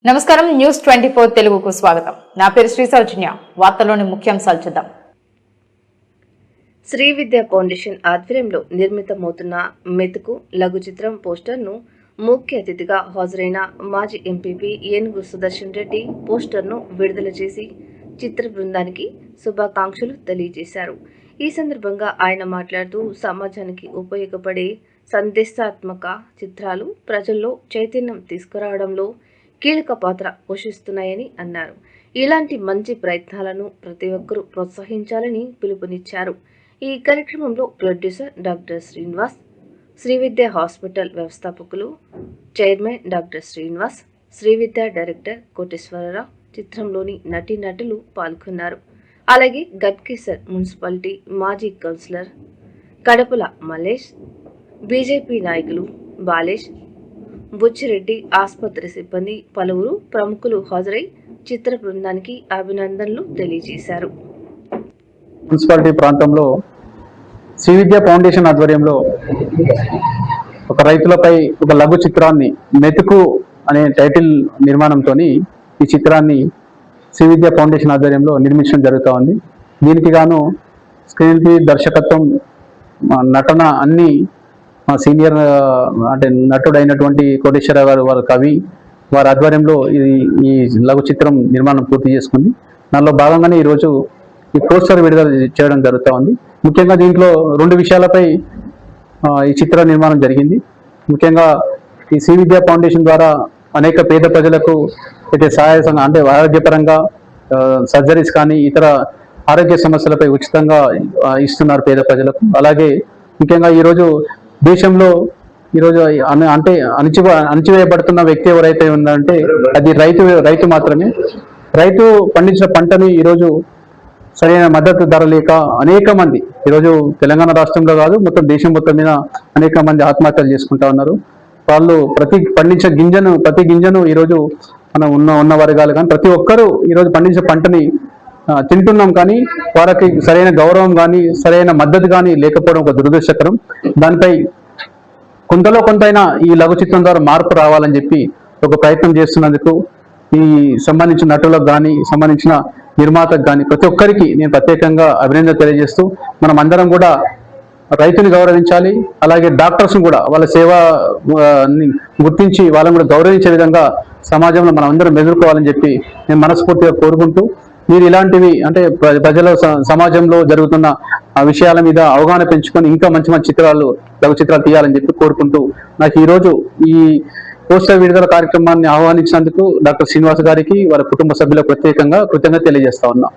నమస్కారం న్యూస్ 24 తెలుగుకు స్వాగతం. నా పేరు శ్రీ సౌజన్య. వార్తల్లోని ముఖ్యాంశాలు చూద్దాం. శ్రీ విద్యా ఫౌండేషన్ ఆధ్వర్యంలో నిర్మితమవుతున్న మెతుకు లఘు చిత్రం పోస్టర్ను ముఖ్య అతిథిగా హాజరైన మాజీ ఎంపీపీ ఏనుగు సుదర్శన్ రెడ్డి పోస్టర్ను విడుదల చేసి చిత్ర బృందానికి శుభాకాంక్షలు తెలియజేశారు. ఈ సందర్భంగా ఆయన మాట్లాడుతూ సమాజానికి ఉపయోగపడే సందేశాత్మక చిత్రాలు ప్రజల్లో చైతన్యం తీసుకురావడంలో కీలక పాత్ర పోషిస్తున్నాయని అన్నారు. ఇలాంటి మంచి ప్రయత్నాలను ప్రతి ఒక్కరూ ప్రోత్సహించాలని పిలుపునిచ్చారు. ఈ కార్యక్రమంలో producer doctor Srinivas, Srividya hospital వ్యవస్థాపకులు chairman doctor Srinivas, Srividya director Koteswararao, చిత్రంలోని నటీనటులు పాల్గొన్నారు. అలాగే గట్కేసర్ మున్సిపాలిటీ మాజీ కౌన్సిలర్ కడపల మల్లేష్, బీజేపీ నాయకులు బాలేష్, బుచ్చిరెడ్డి, ఆసుపత్రి సిబ్బంది, పలువురు ప్రముఖులు హాజరై చిత్ర బృందానికి అభినందనలు తెలియజేశారు. మున్సిపాలిటీ ప్రాంతంలో శ్రీ విద్యా ఫౌండేషన్ ఆధ్వర్యంలో ఒక రైతులపై ఒక లఘు చిత్రాన్ని మెతుకు అనే టైటిల్ నిర్మాణంతో ఈ చిత్రాన్ని శ్రీ విద్యా ఫౌండేషన్ ఆధ్వర్యంలో నిర్మించడం జరుగుతూ ఉంది. దీనికి గాను స్క్రీన్ ప్లే, దర్శకత్వం, నటన అన్ని సీనియర్ అంటే నటుడైనటువంటి కోటేశ్వరరావు గారు, వారి కవి, వారి ఆధ్వర్యంలో ఈ లఘు చిత్రం నిర్మాణం పూర్తి చేసుకుంది. దానిలో భాగంగానే ఈరోజు ఈ పోస్టర్ విడుదల చేయడం జరుగుతూ ఉంది. ముఖ్యంగా దీంట్లో 2 విషయాలపై ఈ చిత్ర నిర్మాణం జరిగింది. ముఖ్యంగా ఈ శ్రీ విద్యా ఫౌండేషన్ ద్వారా అనేక పేద ప్రజలకు అయితే సహాయ అంటే ఆరోగ్యపరంగా సర్జరీస్ కానీ ఇతర ఆరోగ్య సమస్యలపై ఉచితంగా ఇస్తున్నారు పేద ప్రజలకు. అలాగే ముఖ్యంగా ఈరోజు దేశంలో ఈరోజు అంటే అణచివేయబడుతున్న వ్యక్తి ఎవరైతే ఉందంటే అది రైతు మాత్రమే. రైతు పండించిన పంటని ఈరోజు సరైన మద్దతు ధర లేక అనేక మంది ఈరోజు తెలంగాణ రాష్ట్రంలో కాదు మొత్తం దేశం మొత్తం మీద అనేక మంది ఆత్మహత్యలు చేసుకుంటా ఉన్నారు. వాళ్ళు ప్రతి గింజను ఈరోజు మనం ఉన్న వర్గాలు కానీ ప్రతి ఒక్కరూ ఈరోజు పండించిన పంటని తింటున్నాం, కానీ వారికి సరైన గౌరవం కానీ సరైన మద్దతు కానీ లేకపోవడం ఒక దురదృష్టకరం. దానిపై కొంతైనా ఈ లఘు చిత్రం ద్వారా మార్పు రావాలని చెప్పి ఒక ప్రయత్నం చేస్తున్నందుకు ఈ సంబంధించిన నటులకు కానీ సంబంధించిన నిర్మాతకు కానీ ప్రతి ఒక్కరికి నేను ప్రత్యేకంగా అభినందన తెలియజేస్తూ మనం అందరం కూడా రైతుని గౌరవించాలి. అలాగే డాక్టర్స్ కూడా వాళ్ళ సేవ గుర్తించి వాళ్ళని కూడా గౌరవించే విధంగా సమాజంలో మనం అందరం ఎదుర్కోవాలని చెప్పి నేను మనస్ఫూర్తిగా కోరుకుంటూ, మీరు ఇలాంటివి అంటే ప్రజల సమాజంలో జరుగుతున్న విషయాల మీద అవగాహన పెంచుకొని ఇంకా మంచి లఘు చిత్రాలు తీయాలని చెప్పి కోరుకుంటూ, నాకు ఈరోజు ఈ పోస్టర్ విడుదల కార్యక్రమాన్ని ఆహ్వానించినందుకు డాక్టర్ శ్రీనివాస్ గారికి, వారి కుటుంబ సభ్యులకు ప్రత్యేకంగా కృతజ్ఞత తెలియజేస్తా ఉన్నా.